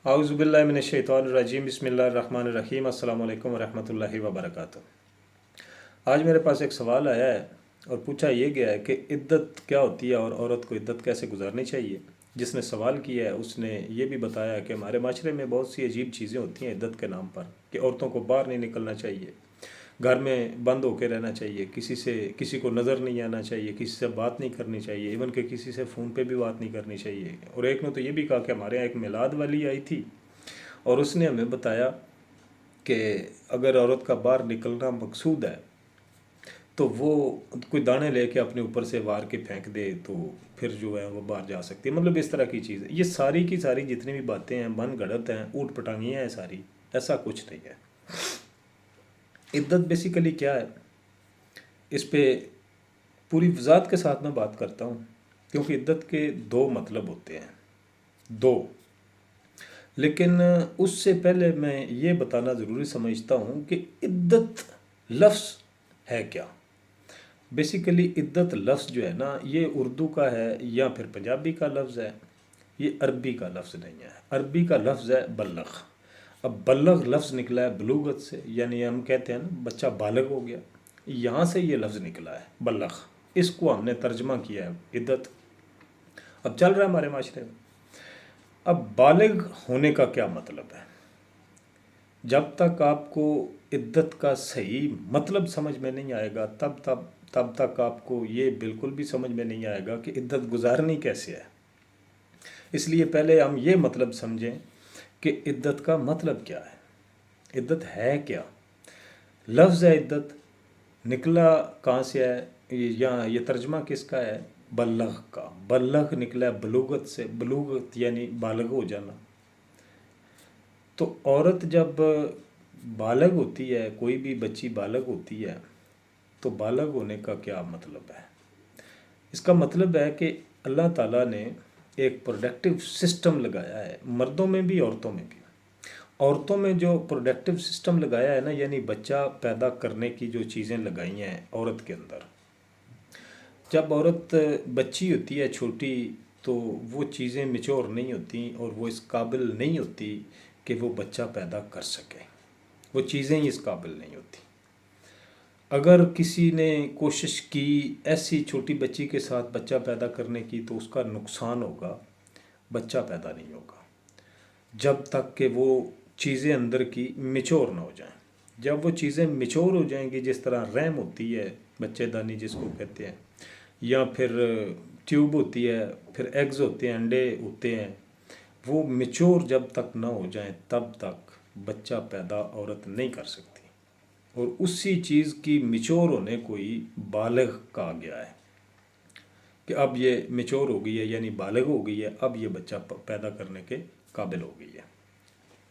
आउज़ुबिल्लाहि मिनश्शैतानिर्रजीम बिस्मिल्लाहिर्रहमानिर्रहीम अस्सलामु अलैकुम वरहमतुल्लाहि वबरकातुहू। आज मेरे पास एक सवाल आया है और पूछा ये गया है कि इद्दत क्या होती है और औरत को इद्दत कैसे गुजारनी चाहिए। जिसने सवाल किया है उसने ये भी बताया कि हमारे माशरे में बहुत सी अजीब चीज़ें होती हैं इद्दत के नाम पर, कि औरतों को बाहर नहीं निकलना चाहिए, घर में बंद होकर रहना चाहिए, किसी को नज़र नहीं आना चाहिए, किसी से बात नहीं करनी चाहिए, इवन कि किसी से फ़ोन पे भी बात नहीं करनी चाहिए। और एक ने तो ये भी कहा कि हमारे यहाँ एक मिलाद वाली आई थी और उसने हमें बताया कि अगर औरत का बाहर निकलना मकसूद है तो वो कोई दाने लेके अपने ऊपर से वार के फेंक दे तो फिर जो है वो बाहर जा सकती है। मतलब इस तरह की चीज़ है। ये सारी की सारी जितनी भी बातें हैं मन गढ़ंत हैं, ऊट पटांगियाँ हैं सारी, ऐसा कुछ नहीं है। इद्दत बेसिकली क्या है, इस पे पूरी वजाहत के साथ मैं बात करता हूँ, क्योंकि इद्दत के दो मतलब होते हैं, दो। लेकिन उससे पहले मैं ये बताना ज़रूरी समझता हूँ कि इद्दत लफ्ज़ है क्या। बेसिकली इद्दत लफ्ज़ जो है ना, ये उर्दू का है या फिर पंजाबी का लफ्ज़ है, ये अरबी का लफ्ज़ नहीं है। अरबी का लफ्ज़ है बल्लग। अब बल्लग लफ्ज़ निकला है बलूगत से, यानी हम कहते हैं ना बच्चा बालग हो गया, यहाँ से ये लफ्ज़ निकला है बल्लग। इसको हमने तर्जमा किया है इद्दत। अब चल रहा है हमारे माशरे में। अब बालिग होने का क्या मतलब है, जब तक आपको इद्दत का सही मतलब समझ में नहीं आएगा तब तक आपको ये बिल्कुल भी समझ में नहीं आएगा कि इद्दत गुजारनी कैसे है। इसलिए पहले हम ये मतलब समझें कि इद्दत का मतलब क्या है, इद्दत है क्या। लफ्ज़ है इद्दत, निकला कहाँ से है, ये तर्जमा किसका है, बल्लग का। बल्लग निकला है बलूगत से, बलूगत यानी बालग हो जाना। तो औरत जब बालग होती है, कोई भी बच्ची बालग होती है, तो बालग होने का क्या मतलब है। इसका मतलब है कि अल्लाह ताला ने एक प्रोडक्टिव सिस्टम लगाया है, मर्दों में भी औरतों में भी। औरतों में जो प्रोडक्टिव सिस्टम लगाया है ना, यानी बच्चा पैदा करने की जो चीज़ें लगाई हैं औरत के अंदर। जब औरत बच्ची होती है छोटी, तो वो चीज़ें मैच्योर नहीं होती और वो इस काबिल नहीं होती कि वो बच्चा पैदा कर सके। वो चीज़ें ही इस काबिल नहीं होती। अगर किसी ने कोशिश की ऐसी छोटी बच्ची के साथ बच्चा पैदा करने की, तो उसका नुकसान होगा, बच्चा पैदा नहीं होगा जब तक कि वो चीज़ें अंदर की मैच्योर ना हो जाएं। जब वो चीज़ें मैच्योर हो जाएंगी, जिस तरह रहम होती है, बच्चेदानी जिसको कहते हैं, या फिर ट्यूब होती है, फिर एग्स होते हैं, अंडे होते हैं, वो मैच्योर जब तक ना हो जाएं तब तक बच्चा पैदा औरत नहीं कर सकती। और उसी चीज़ की मैच्योर होने को ही बालिग कहा गया है कि अब ये मैच्योर हो गई है, यानी बालिग हो गई है, अब ये बच्चा पैदा करने के काबिल हो गई है।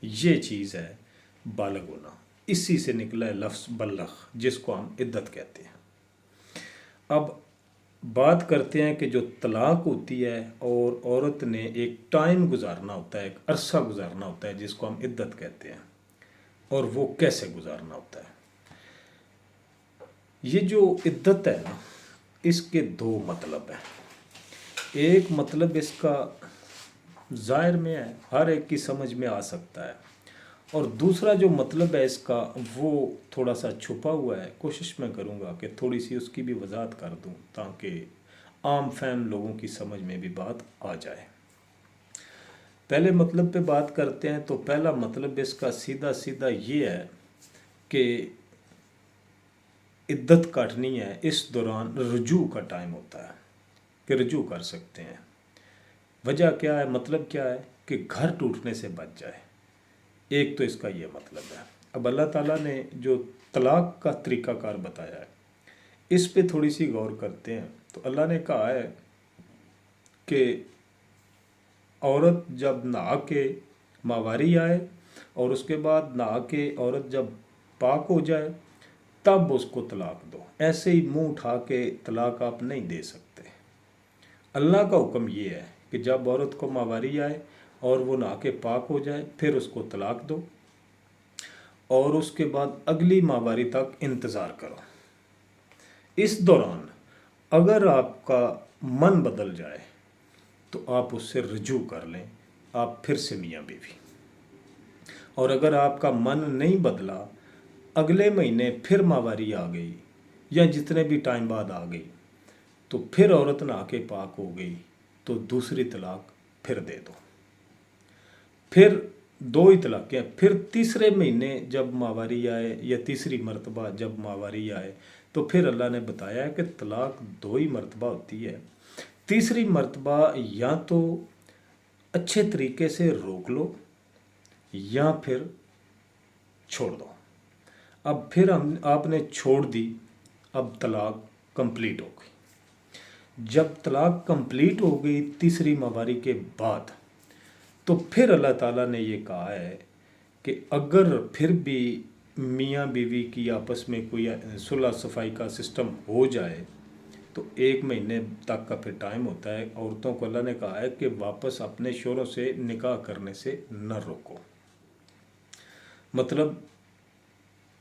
ये चीज़ है बालिग होना। इसी से निकला है लफ्ज़ बल्लग, जिसको हम इद्दत कहते हैं। अब बात करते हैं कि जो तलाक होती है और औरत ने एक टाइम गुजारना होता है, एक अरसा गुजारना होता है, जिसको हम इद्दत कहते हैं, और वो कैसे गुजारना होता है। ये जो इद्दत है ना, इसके दो मतलब हैं। एक मतलब इसका ज़ाहिर में है, हर एक की समझ में आ सकता है, और दूसरा जो मतलब है इसका वो थोड़ा सा छुपा हुआ है। कोशिश मैं करूँगा कि थोड़ी सी उसकी भी वजाहत कर दूँ ताकि आम फहम लोगों की समझ में भी बात आ जाए। पहले मतलब पे बात करते हैं। तो पहला मतलब इसका सीधा सीधा ये है कि इद्दत काटनी है, इस दौरान रुजू का टाइम होता है कि रुजू कर सकते हैं। वजह क्या है, मतलब क्या है कि घर टूटने से बच जाए। एक तो इसका ये मतलब है। अब अल्लाह ताला ने जो तलाक का तरीक़ाकार बताया है, इस पे थोड़ी सी गौर करते हैं। तो अल्लाह ने कहा है कि औरत जब नहा के माहवारी आए और उसके बाद नहा के औरत जब पाक हो जाए तब उसको तलाक दो। ऐसे ही मुंह उठा के तलाक आप नहीं दे सकते। अल्लाह का हुक्म ये है कि जब औरत को माहवारी आए और वो नहा के पाक हो जाए फिर उसको तलाक दो, और उसके बाद अगली माहवारी तक इंतज़ार करो। इस दौरान अगर आपका मन बदल जाए तो आप उससे रुजू कर लें, आप फिर से मियाँ बीवी। और अगर आपका मन नहीं बदला, अगले महीने फिर माहवारी आ गई या जितने भी टाइम बाद आ गई, तो फिर औरत नहा के पाक हो गई, तो दूसरी तलाक फिर दे दो। फिर दो ही तलाक़ें, फिर तीसरे महीने जब माहवारी आए या तीसरी मरतबा जब माहवारी आए, तो फिर अल्लाह ने बताया कि तलाक दो ही मरतबा होती है। तीसरी मरतबा या तो अच्छे तरीके से रोक लो या फिर छोड़ दो। अब फिर हम आपने छोड़ दी, अब तलाक कंप्लीट हो गई। जब तलाक कंप्लीट हो गई तीसरी माहवारी के बाद, तो फिर अल्लाह ताला ने ये कहा है कि अगर फिर भी मियाँ बीवी की आपस में कोई सुलह सफाई का सिस्टम हो जाए, तो 1 महीने तक का फिर टाइम होता है। औरतों को अल्लाह ने कहा है कि वापस अपने शोहरों से निकाह करने से न रोको। मतलब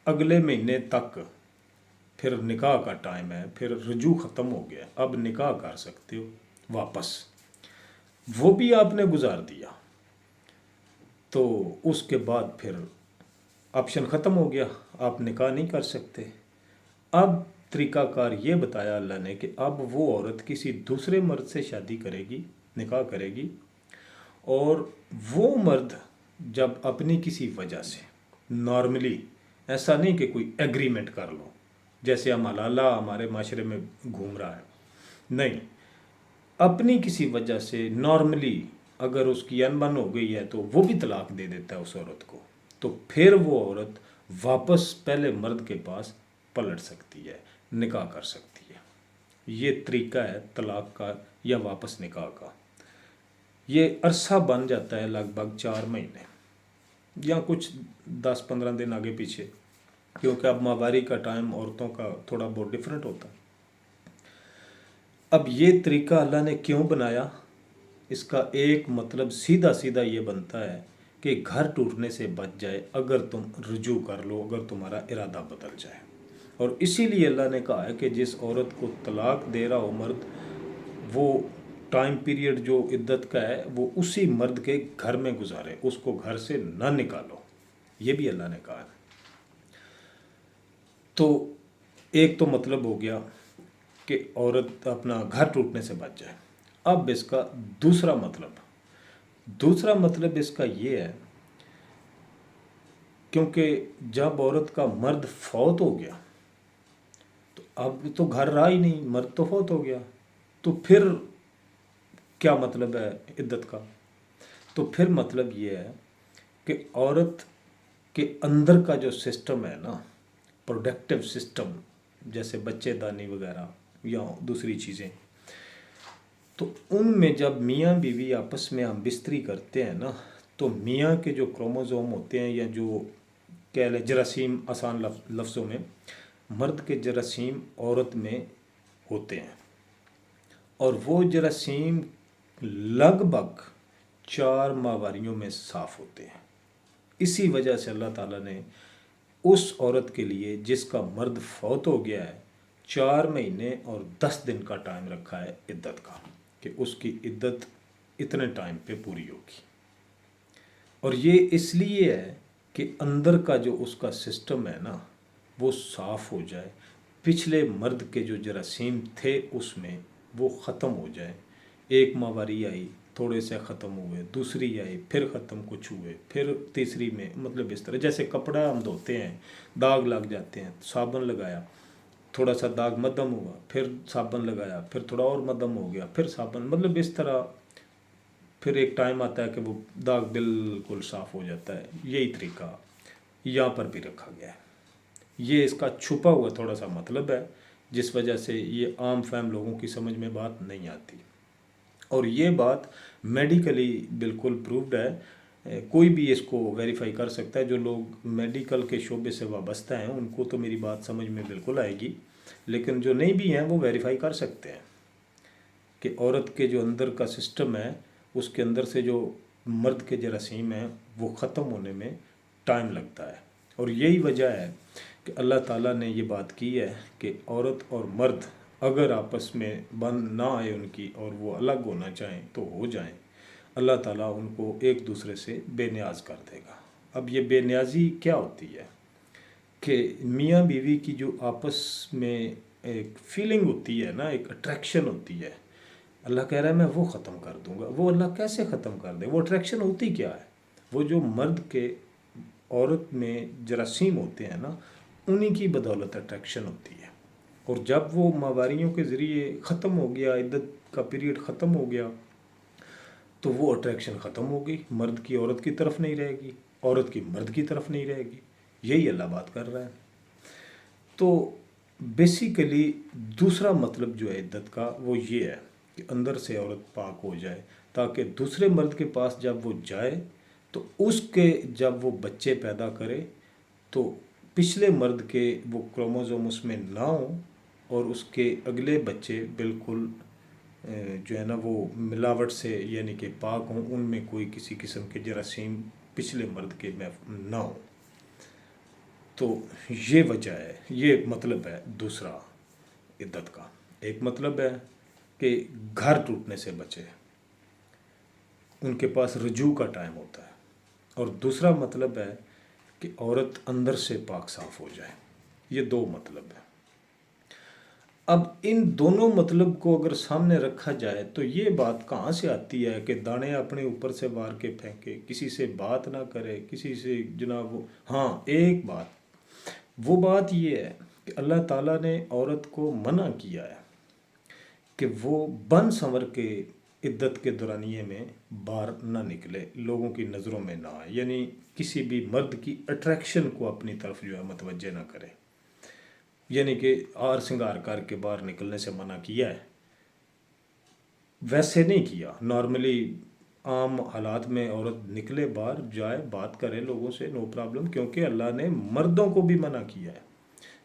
अगले महीने तक फिर निकाह का टाइम है, फिर रुजू ख़त्म हो गया, अब निकाह कर सकते हो वापस। वो भी आपने गुजार दिया, तो उसके बाद फिर ऑप्शन ख़त्म हो गया, आप निकाह नहीं कर सकते। अब तरीक़ाकार ये बताया अल्लाह ने कि अब वो औरत किसी दूसरे मर्द से शादी करेगी, निकाह करेगी, और वो मर्द जब अपनी किसी वजह से, नॉर्मली ऐसा नहीं कि कोई एग्रीमेंट कर लो जैसे हम हलाला हमारे माशरे में घूम रहा है, नहीं, अपनी किसी वजह से नॉर्मली अगर उसकी अनबन हो गई है तो वो भी तलाक दे देता है उस औरत को, तो फिर वो औरत वापस पहले मर्द के पास पलट सकती है, निकाह कर सकती है। ये तरीका है तलाक का या वापस निकाह का। ये अरसा बन जाता है लगभग 4 महीने या कुछ 10-15 दिन आगे पीछे, क्योंकि अब माहवारी का टाइम औरतों का थोड़ा बहुत डिफरेंट होता है। अब ये तरीका अल्लाह ने क्यों बनाया, इसका एक मतलब सीधा सीधा ये बनता है कि घर टूटने से बच जाए अगर तुम रुजू कर लो, अगर तुम्हारा इरादा बदल जाए। और इसीलिए अल्लाह ने कहा है कि जिस औरत को तलाक दे रहा हो मर्द, वो टाइम पीरियड जो इद्दत का है वो उसी मर्द के घर में गुजारे, उसको घर से ना निकालो। ये भी अल्लाह ने कहा है। तो एक तो मतलब हो गया कि औरत अपना घर टूटने से बच जाए। अब इसका दूसरा मतलब इसका ये है, क्योंकि जब औरत का मर्द फौत हो गया तो अब तो घर रहा ही नहीं, मर्द तो फौत हो गया, तो फिर क्या मतलब है इद्दत का। तो फिर मतलब ये है कि औरत के अंदर का जो सिस्टम है ना, प्रोडक्टिव सिस्टम, जैसे बच्चेदानी वगैरह या दूसरी चीज़ें, तो उनमें जब मियाँ बीवी आपस में हम बिस्तरी करते हैं ना, तो मियाँ के जो क्रोमोसोम होते हैं या जो कह लें जरासीम, आसान लफ्ज़ों में, मर्द के जरासीम औरत में होते हैं, और वो जरासीम लगभग 4 माहवारियों में साफ़ होते हैं। इसी वजह से अल्लाह ताला ने उस औरत के लिए जिसका मर्द फौत हो गया है 4 महीने और 10 दिन का टाइम रखा है इद्दत का, कि उसकी इद्दत इतने टाइम पे पूरी होगी। और ये इसलिए है कि अंदर का जो उसका सिस्टम है ना वो साफ़ हो जाए, पिछले मर्द के जो जरासीम थे उसमें वो ख़त्म हो जाए। एक माहवारी आई, थोड़े से ख़त्म हुए, दूसरी आई, फिर ख़त्म कुछ हुए, फिर तीसरी में, मतलब इस तरह जैसे कपड़ा हम धोते हैं, दाग लग जाते हैं, साबुन लगाया, थोड़ा सा दाग मद्धम हुआ, फिर साबुन लगाया, फिर थोड़ा और मद्धम हो गया, फिर साबुन, मतलब इस तरह फिर एक टाइम आता है कि वो दाग बिल्कुल साफ़ हो जाता है। यही तरीका यहाँ पर भी रखा गया है। ये इसका छुपा हुआ थोड़ा सा मतलब है, जिस वजह से ये आम फैम लोगों की समझ में बात नहीं आती। और ये बात मेडिकली बिल्कुल प्रूव्ड है, कोई भी इसको वेरीफाई कर सकता है। जो लोग मेडिकल के शोबे से वाबस्ता हैं उनको तो मेरी बात समझ में बिल्कुल आएगी, लेकिन जो नहीं भी हैं वो वेरीफाई कर सकते हैं कि औरत के जो अंदर का सिस्टम है उसके अंदर से जो मर्द के जरासीम हैं वो ख़त्म होने में टाइम लगता है। और यही वजह है कि अल्लाह ताला ने ये बात की है कि औरत और मर्द अगर आपस में बंद ना आए उनकी और वो अलग होना चाहें तो हो जाएं, अल्लाह ताला उनको एक दूसरे से बेनियाज कर देगा। अब ये बेनियाज़ी क्या होती है कि मियाँ बीवी की जो आपस में एक फीलिंग होती है ना, एक अट्रैक्शन होती है, अल्लाह कह रहा है मैं वो ख़त्म कर दूंगा। वो अल्लाह कैसे ख़त्म कर दे? वो अट्रैक्शन होती क्या है? वो जो मर्द के औरत में जरासीम होते हैं ना, उन्हीं की बदौलत अट्रैक्शन होती है। और जब वो माहवारियों के ज़रिए ख़त्म हो गया, इद्दत का पीरियड ख़त्म हो गया, तो वो अट्रैक्शन ख़त्म हो गई। मर्द की औरत की तरफ नहीं रहेगी, औरत की मर्द की तरफ नहीं रहेगी। यही अल्लाह बात कर रहा है। तो बेसिकली दूसरा मतलब जो है इद्दत का वो ये है कि अंदर से औरत पाक हो जाए, ताकि दूसरे मर्द के पास जब वो जाए तो उसके जब वो बच्चे पैदा करे तो पिछले मर्द के वो क्रोमोसोम उसमें ना हो, और उसके अगले बच्चे बिल्कुल जो है ना वो मिलावट से यानी कि पाक हों, उनमें कोई किसी किस्म के जरासीम पिछले मर्द के में ना हो। तो ये वजह है, ये मतलब है दूसरा इद्दत का। एक मतलब है कि घर टूटने से बचे, उनके पास रजू का टाइम होता है। और दूसरा मतलब है कि औरत अंदर से पाक साफ हो जाए। ये दो मतलब है। अब इन दोनों मतलब को अगर सामने रखा जाए तो ये बात कहाँ से आती है कि दाने अपने ऊपर से मार के फेंके, किसी से बात ना करे, किसी से जनाब वो, हाँ एक बात, वो बात ये है कि अल्लाह ताला ने औरत को मना किया है कि वो बन संवर के इद्दत के दौरानिए में बाहर ना निकले, लोगों की नज़रों में ना आए, यानी किसी भी मर्द की अट्रैक्शन को अपनी तरफ जो है मतवज्जे ना करे, यानी कि आर श्रृंगार करके बाहर निकलने से मना किया है। वैसे नहीं किया, नॉर्मली आम हालात में औरत निकले बाहर, जाए, बात करे लोगों से, नो प्रॉब्लम, क्योंकि अल्लाह ने मर्दों को भी मना किया है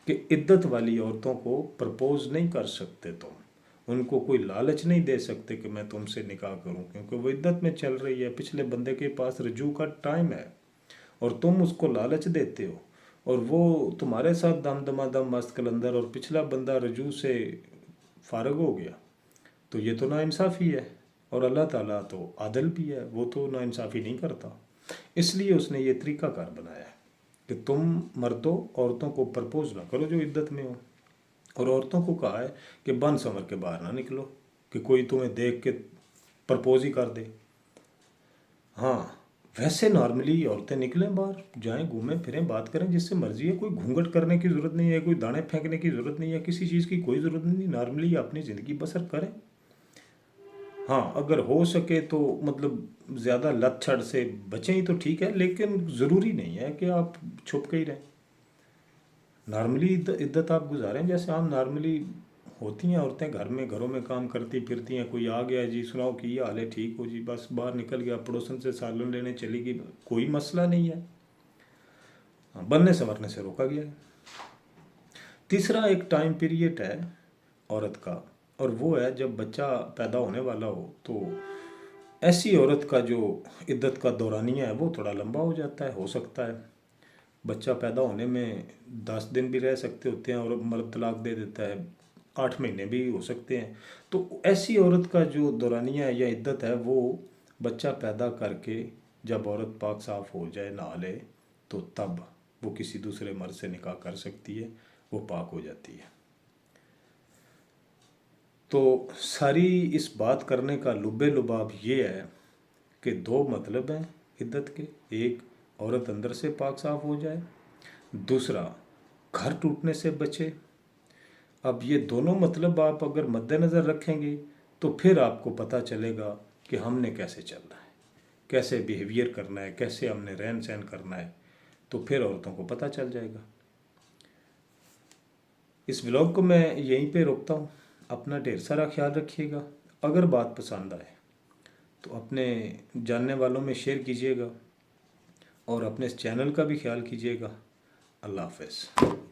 कि इद्दत वाली औरतों को प्रपोज नहीं कर सकते तुम, उनको कोई लालच नहीं दे सकते कि मैं तुमसे निकाह करूं, क्योंकि वो इद्दत में चल रही है, पिछले बंदे के पास रजू का टाइम है और तुम उसको लालच देते हो, और वो तुम्हारे साथ दम दमादम मस्त कलंदर, और पिछला बंदा रजू से फारग हो गया, तो ये तो नाइंसाफ़ी है। और अल्लाह ताला तो आदल भी है, वो तो नाइंसाफ़ी नहीं करता। इसलिए उसने ये तरीक़ाकार बनाया है कि तुम मर्दों औरतों को प्रपोज ना करो जो इद्दत में हो, और औरतों को कहा है कि बन संवर के बाहर ना निकलो कि कोई तुम्हें देख के प्रपोज ही कर दे। हाँ, वैसे नॉर्मली औरतें निकलें बाहर, जाएं, घूमें फिरें, बात करें जिससे मर्जी है, कोई घूंघट करने की ज़रूरत नहीं है, कोई दाने फेंकने की ज़रूरत नहीं है, किसी चीज़ की कोई ज़रूरत नहीं, नॉर्मली अपनी ज़िंदगी बसर करें। हाँ, अगर हो सके तो मतलब ज़्यादा लत छड़ से बचें ही तो ठीक है, लेकिन ज़रूरी नहीं है कि आप छुप के ही रहें। नॉर्मली इद्दत आप गुजारें जैसे आम नॉर्मली होती हैं औरतें, घर में घरों में काम करती फिरती हैं, कोई आ गया जी सुनाओ कि हाल है, ठीक हो जी, बस बाहर निकल गया, पड़ोसन से सालन लेने चली गई, कोई मसला नहीं है। हाँ, बनने संवरने से रोका गया है। तीसरा एक टाइम पीरियड है औरत का, और वो है जब बच्चा पैदा होने वाला हो, तो ऐसी औरत का जो इद्दत का दौरानिया है वो थोड़ा लंबा हो जाता है। हो सकता है बच्चा पैदा होने में 10 दिन भी रह सकते होते हैं और मर्द तलाक दे देता है, 8 महीने भी हो सकते हैं। तो ऐसी औरत का जो दौरानिया है या इद्दत है, वो बच्चा पैदा करके जब औरत पाक साफ हो जाए, नहा ले, तो तब वो किसी दूसरे मर्द से निकाह कर सकती है, वो पाक हो जाती है। तो सारी इस बात करने का लुब्बे लुबाब ये है कि दो मतलब हैं इद्दत के, एक औरत अंदर से पाक साफ हो जाए, दूसरा घर टूटने से बचे। अब ये दोनों मतलब आप अगर मद्देनज़र रखेंगे तो फिर आपको पता चलेगा कि हमने कैसे चलना है, कैसे बिहेवियर करना है, कैसे हमने रहन सहन करना है, तो फिर औरतों को पता चल जाएगा। इस व्लॉग को मैं यहीं पे रोकता हूँ। अपना ढेर सारा ख्याल रखिएगा। अगर बात पसंद आए तो अपने जानने वालों में शेयर कीजिएगा और अपने इस चैनल का भी ख्याल कीजिएगा। अल्लाह हाफ़िज़।